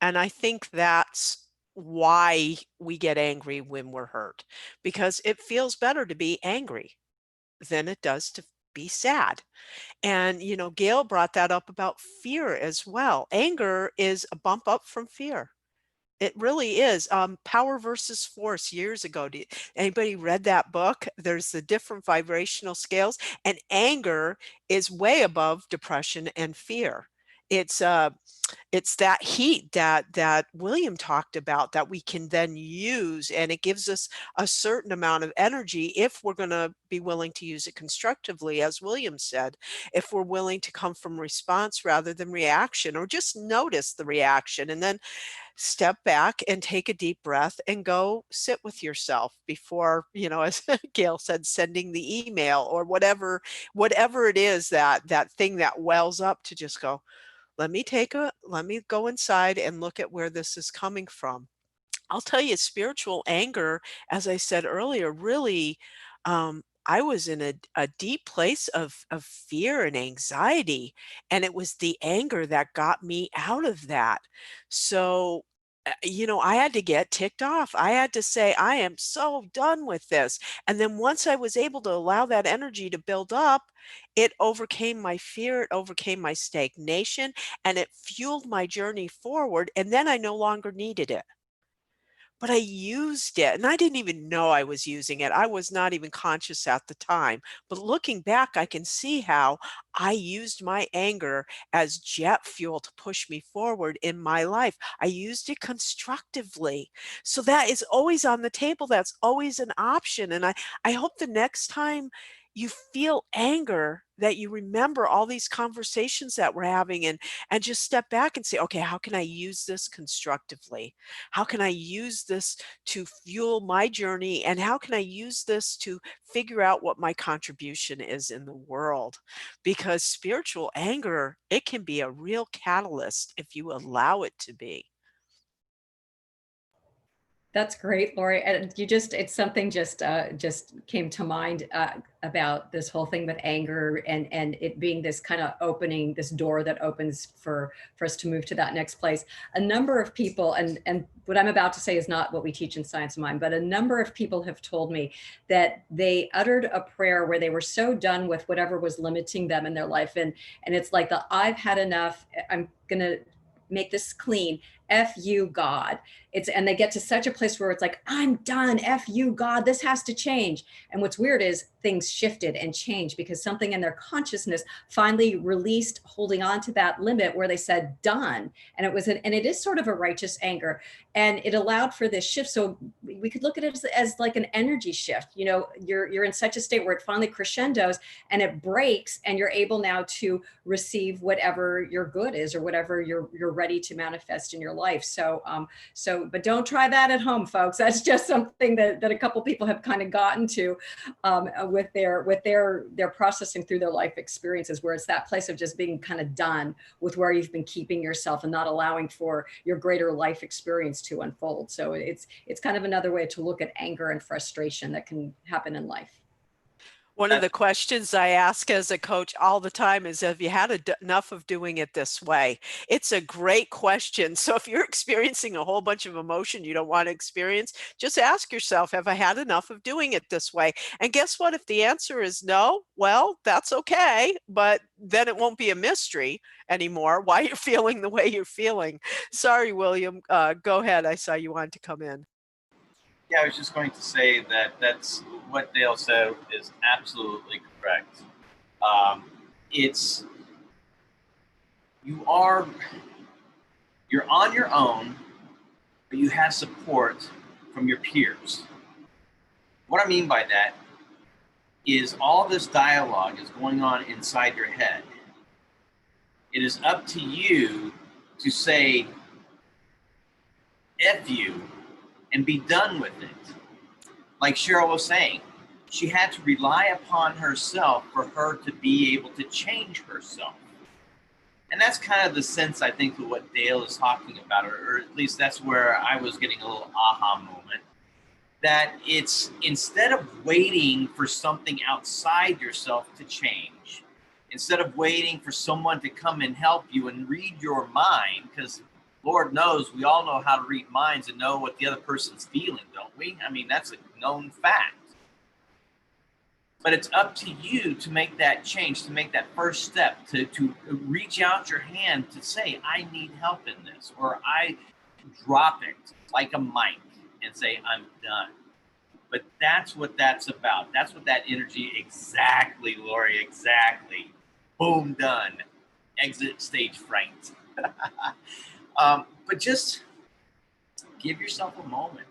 Speaker 3: And I think that's why we get angry when we're hurt, because it feels better to be angry than it does to be sad. And, Gail brought that up about fear as well. Anger is a bump up from fear. It really is. Power versus Force years ago. Anybody read that book? There's the different vibrational scales, and anger is way above depression and fear. It's it's that heat that William talked about that we can then use, and it gives us a certain amount of energy if we're going to be willing to use it constructively, as William said, if we're willing to come from response rather than reaction, or just notice the reaction and then step back and take a deep breath and go sit with yourself before, as Gail said, sending the email or whatever it is, that thing that wells up, to just go, let me go inside and look at where this is coming from. I'll tell you, spiritual anger, as I said earlier, really, I was in a deep place of fear and anxiety, and it was the anger that got me out of that. So, I had to get ticked off. I had to say, I am so done with this. And then once I was able to allow that energy to build up, it overcame my fear, it overcame my stagnation, and it fueled my journey forward. And then I no longer needed it. but I used it, and I didn't even know I was using it. I was not even conscious at the time. But looking back, I can see how I used my anger as jet fuel to push me forward in my life. I used it constructively. So that is always on the table. That's always an option. And I hope the next time you feel anger that you remember all these conversations that we're having and just step back and say, okay, how can I use this constructively? How can I use this to fuel my journey? And how can I use this to figure out what my contribution is in the world? Because spiritual anger, it can be a real catalyst if you allow it to be.
Speaker 5: That's great, Lori. And you just, it's something just came to mind about this whole thing with anger and it being this kind of opening, this door that opens for us to move to that next place. A number of people, and what I'm about to say is not what we teach in Science of Mind, but a number of people have told me that they uttered a prayer where they were so done with whatever was limiting them in their life. And it's like the I've had enough, I'm gonna make this clean. F you, God. And they get to such a place where it's like, I'm done. F you, God. This has to change. And what's weird is things shifted and changed because something in their consciousness finally released holding on to that limit where they said done. And it is sort of a righteous anger. And it allowed for this shift. So we could look at it as like an energy shift. You know, you're in such a state where it finally crescendos and it breaks, and you're able now to receive whatever your good is or whatever you're ready to manifest in your life. But don't try that at home, folks. That's just something that a couple people have kind of gotten to with their processing through their life experiences, where it's that place of just being kind of done with where you've been keeping yourself and not allowing for your greater life experience to unfold. So it's kind of another way to look at anger and frustration that can happen in life.
Speaker 3: One of the questions I ask as a coach all the time is, have you had enough of doing it this way? It's a great question. So if you're experiencing a whole bunch of emotion you don't want to experience, just ask yourself, have I had enough of doing it this way? And guess what? If the answer is no, well, that's okay. But then it won't be a mystery anymore why you're feeling the way you're feeling. Sorry, William. Go ahead. I saw you wanted to come in.
Speaker 2: Yeah, I was just going to say that that's what Dale said is absolutely correct. It's you're on your own, but you have support from your peers. What I mean by that is all this dialogue is going on inside your head. It is up to you to say F you and be done with it. Like Cheryl was saying, she had to rely upon herself for her to be able to change herself. And that's kind of the sense, I think, of what Dale is talking about, or at least that's where I was getting a little aha moment. That it's instead of waiting for something outside yourself to change, instead of waiting for someone to come and help you and read your mind, because Lord knows we all know how to read minds and know what the other person's feeling, don't we? I mean, that's a known fact. But it's up to you to make that change, to make that first step, to reach out your hand to say, I need help in this, or I drop it like a mic and say, I'm done. But that's what that's about. That's what that energy, exactly, Lori, exactly. Boom, done. Exit stage fright. But just give yourself a moment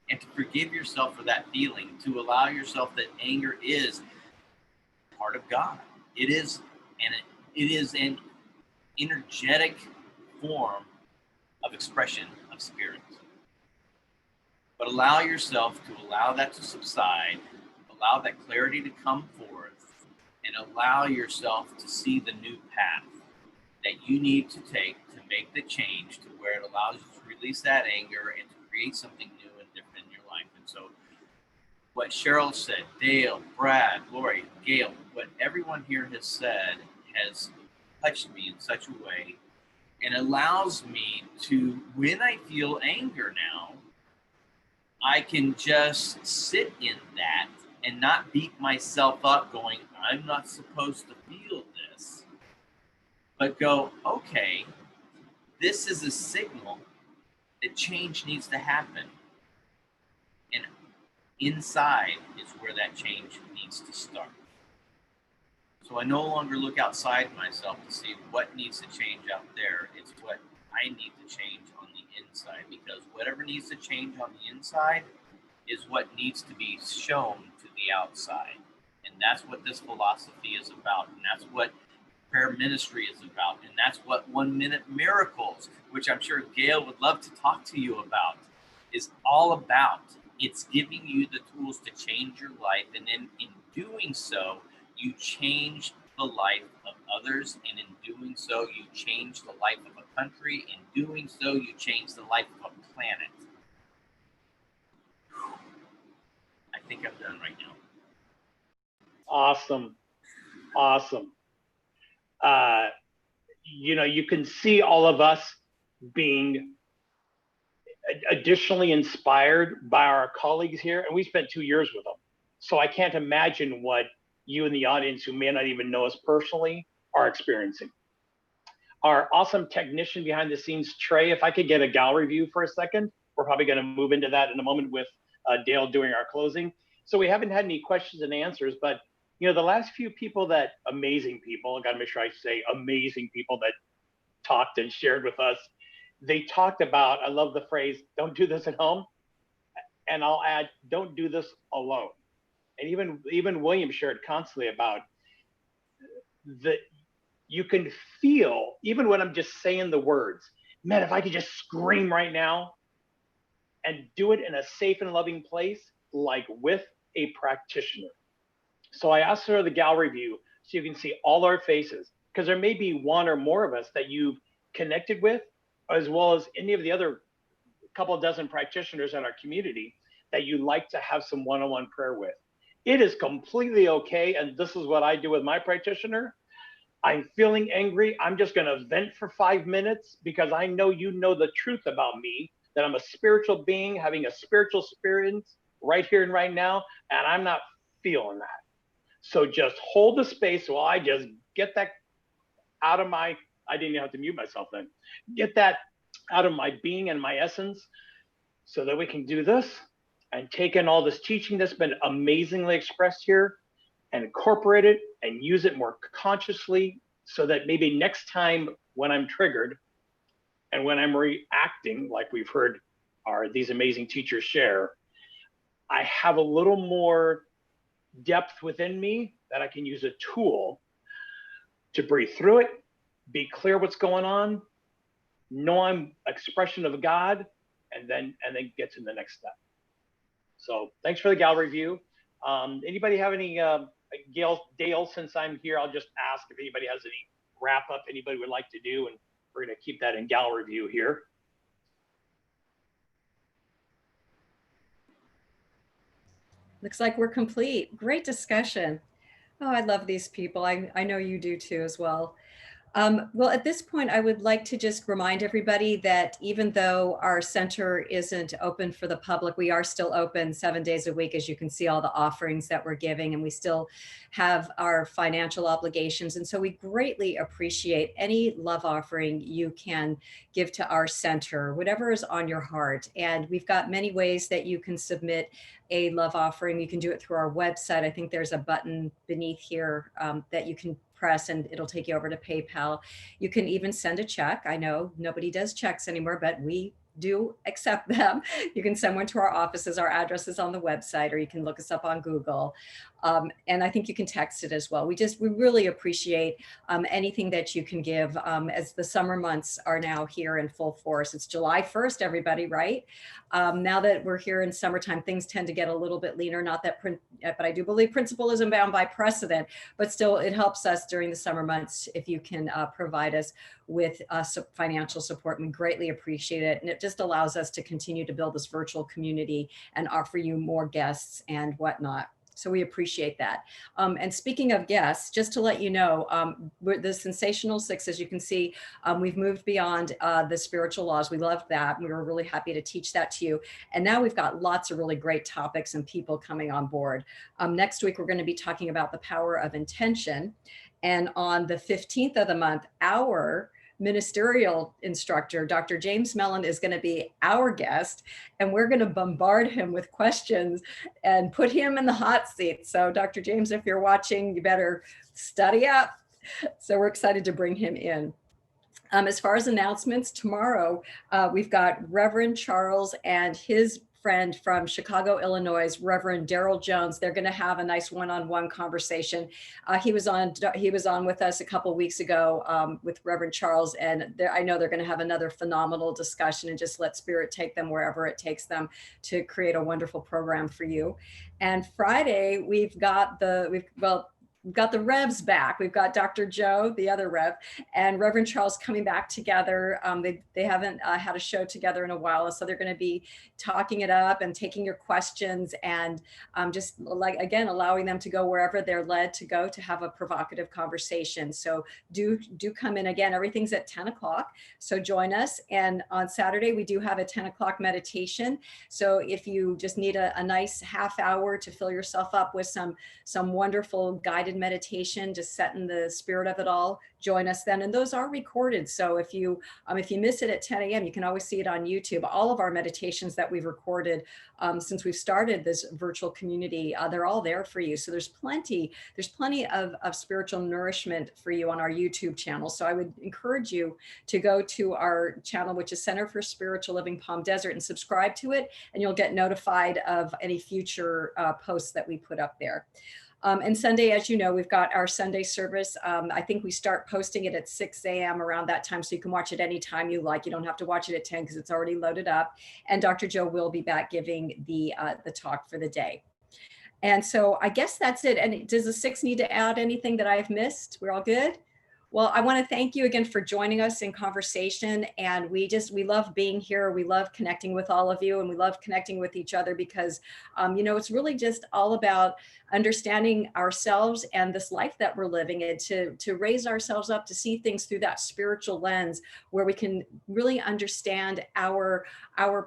Speaker 2: and to forgive yourself for that feeling, to allow yourself that anger is part of God. It is an energetic form of expression of spirit. But allow yourself to allow that to subside, allow that clarity to come forth, and allow yourself to see the new path that you need to take to make the change to where it allows you to release that anger and to create something new and different in your life. And so what Cheryl said, Dale, Brad, Lori, Gail, what everyone here has said has touched me in such a way and allows me to, when I feel anger now, I can just sit in that and not beat myself up going, I'm not supposed to feel this, but go, okay, this is a signal that change needs to happen. inside is where that change needs to start. So I no longer look outside myself to see what needs to change out there. It's what I need to change on the inside, because whatever needs to change on the inside is what needs to be shown to the outside. And that's what this philosophy is about. And that's what prayer ministry is about. And that's what 1 Minute Miracles, which I'm sure Gail would love to talk to you about, is all about. It's giving you the tools to change your life. And then in doing so, you change the life of others. And in doing so, you change the life of a country. In doing so, you change the life of a planet. I think I'm done right now.
Speaker 4: Awesome. Awesome. You know, you can see all of us being additionally inspired by our colleagues here, and we spent 2 years with them. So I can't imagine what you in the audience who may not even know us personally are experiencing. Our awesome technician behind the scenes, Trey, if I could get a gallery view for a second. We're probably going to move into that in a moment with Dale doing our closing. So we haven't had any questions and answers, but you know, the last few people that, amazing people, I got to make sure I say amazing people that talked and shared with us, they talked about, I love the phrase, don't do this at home. And I'll add, don't do this alone. And even William shared constantly about that you can feel, even when I'm just saying the words, man, if I could just scream right now and do it in a safe and loving place, like with a practitioner. So I asked her the gallery view so you can see all our faces, because there may be one or more of us that you've connected with, as well as any of the other couple dozen practitioners in our community that you like to have some one-on-one prayer with. It is completely okay, and this is what I do with my practitioner. I'm feeling angry. I'm just going to vent for 5 minutes because I know you know the truth about me, that I'm a spiritual being having a spiritual experience right here and right now, and I'm not feeling that. So just hold the space while I just get that out of my, I didn't even have to mute myself then, get that out of my being and my essence so that we can do this and take in all this teaching that's been amazingly expressed here and incorporate it and use it more consciously so that maybe next time when I'm triggered and when I'm reacting, like we've heard these amazing teachers share, I have a little more depth within me that I can use a tool to breathe through it, be clear what's going on, know I'm expression of God, and then get to the next step. So thanks for the gallery view. Anybody have any, Dale, since I'm here, I'll just ask if anybody has any wrap up anybody would like to do, and we're gonna keep that in gallery view here.
Speaker 5: Looks like we're complete. Great discussion. Oh, I love these people. I know you do too as well. Well, at this point, I would like to just remind everybody that even though our center isn't open for the public, we are still open 7 days a week, as you can see all the offerings that we're giving, and we still have our financial obligations. And so we greatly appreciate any love offering you can give to our center, whatever is on your heart. And we've got many ways that you can submit a love offering. You can do it through our website. I think there's a button beneath here that you can press and it'll take you over to PayPal. You can even send a check. I know nobody does checks anymore, but we do accept them. You can send one to our offices. Our address is on the website, or you can look us up on Google. And I think you can text it as well. We really appreciate anything that you can give as the summer months are now here in full force. It's July 1st, everybody, right? Now that we're here in summertime, things tend to get a little bit leaner, not that, but I do believe principle isn't bound by precedent, but still it helps us during the summer months if you can provide us with financial support. We greatly appreciate it. And it just allows us to continue to build this virtual community and offer you more guests and whatnot. So we appreciate that. And speaking of guests, just to let you know, we're the Sensational Six, as you can see, we've moved beyond the spiritual laws. We love that. We were really happy to teach that to you. And now we've got lots of really great topics and people coming on board. Next week, we're going to be talking about the power of intention. And on the 15th of the month, our ministerial instructor, Dr. James Mellon, is going to be our guest, and we're going to bombard him with questions and put him in the hot seat. So Dr. James, if you're watching, you better study up. So we're excited to bring him in. As far as announcements, tomorrow we've got Reverend Charles and his friend from Chicago, Illinois, Reverend Daryl Jones. They're going to have a nice one-on-one conversation. He was on with us a couple weeks ago with Reverend Charles, and I know they're going to have another phenomenal discussion and just let Spirit take them wherever it takes them to create a wonderful program for you. And Friday we've got the Revs back. We've got Dr. Joe, the other Rev, and Reverend Charles coming back together. They haven't had a show together in a while, so they're going to be talking it up and taking your questions and just like, again, allowing them to go wherever they're led to go to have a provocative conversation. So do come in. Again, everything's at 10 o'clock. So join us. And on Saturday, we do have a 10 o'clock meditation. So if you just need a nice half hour to fill yourself up with some wonderful guided meditation, just setting the spirit of it all, join us then. And those are recorded. So if you miss it at 10 a.m., you can always see it on YouTube. All of our meditations that we've recorded since we've started this virtual community, they're all there for you. So there's plenty of spiritual nourishment for you on our YouTube channel. So I would encourage you to go to our channel, which is Center for Spiritual Living Palm Desert, and subscribe to it, and you'll get notified of any future posts that we put up there. And Sunday, as you know, we've got our Sunday service. I think we start posting it at 6 a.m. around that time, so you can watch it anytime you like. You don't have to watch it at 10 because it's already loaded up. And Dr. Joe will be back giving the talk for the day. And so I guess that's it. And does the 6 need to add anything that I've missed? We're all good? Well, I want to thank you again for joining us in conversation. And we love being here. We love connecting with all of you, and we love connecting with each other because, it's really just all about understanding ourselves and this life that we're living, and to raise ourselves up, to see things through that spiritual lens where we can really understand our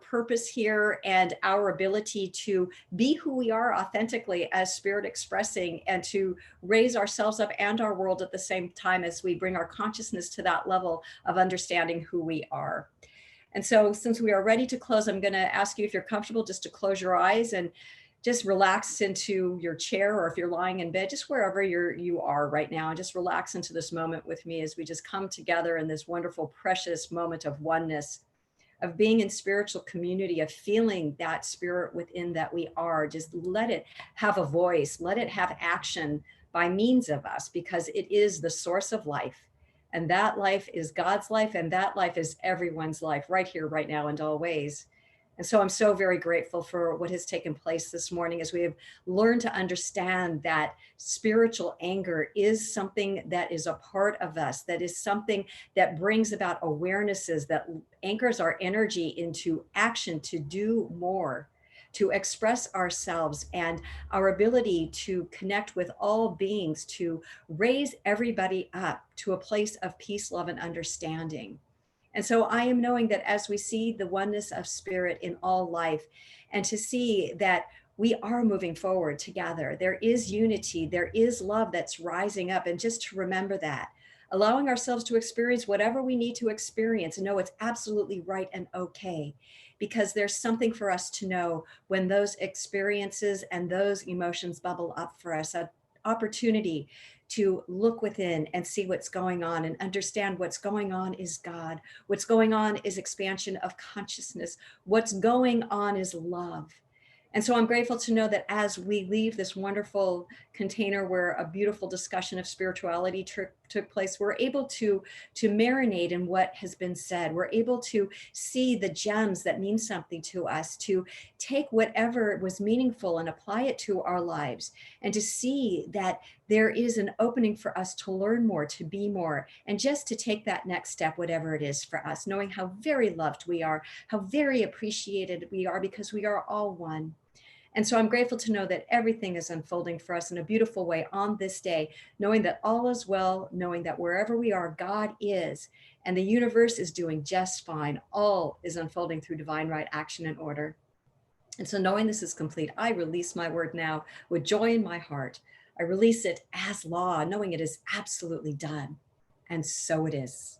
Speaker 5: purpose here and our ability to be who we are authentically as Spirit expressing, and to raise ourselves up and our world at the same time as we bring our consciousness to that level of understanding who we are. And so since we are ready to close, I'm going to ask you, if you're comfortable, just to close your eyes and just relax into your chair, or if you're lying in bed, just wherever you are right now, and just relax into this moment with me as we just come together in this wonderful, precious moment of oneness, of being in spiritual community, of feeling that spirit within that we are. Just let it have a voice, let it have action by means of us, because it is the source of life. And that life is God's life, and that life is everyone's life, right here, right now, and always. And so I'm so very grateful for what has taken place this morning, as we have learned to understand that spiritual anger is something that is a part of us, that is something that brings about awarenesses, that anchors our energy into action to do more, to express ourselves and our ability to connect with all beings, to raise everybody up to a place of peace, love, and understanding. And so I am knowing that as we see the oneness of spirit in all life, and to see that we are moving forward together, there is unity, there is love that's rising up. And just to remember that, allowing ourselves to experience whatever we need to experience, and know it's absolutely right and okay, because there's something for us to know when those experiences and those emotions bubble up for us, an opportunity to look within and see what's going on, and understand what's going on is God. What's going on is expansion of consciousness. What's going on is love. And so I'm grateful to know that as we leave this wonderful container where a beautiful discussion of spirituality took place, we're able to marinate in what has been said. We're able to see the gems that mean something to us, to take whatever was meaningful and apply it to our lives, and to see that there is an opening for us to learn more, to be more, and just to take that next step, whatever it is for us, knowing how very loved we are, how very appreciated we are, because we are all one. And so I'm grateful to know that everything is unfolding for us in a beautiful way on this day, knowing that all is well, knowing that wherever we are, God is, and the universe is doing just fine. All is unfolding through divine right action and order. And so knowing this is complete, I release my word now with joy in my heart. I release it as law, knowing it is absolutely done. And so it is.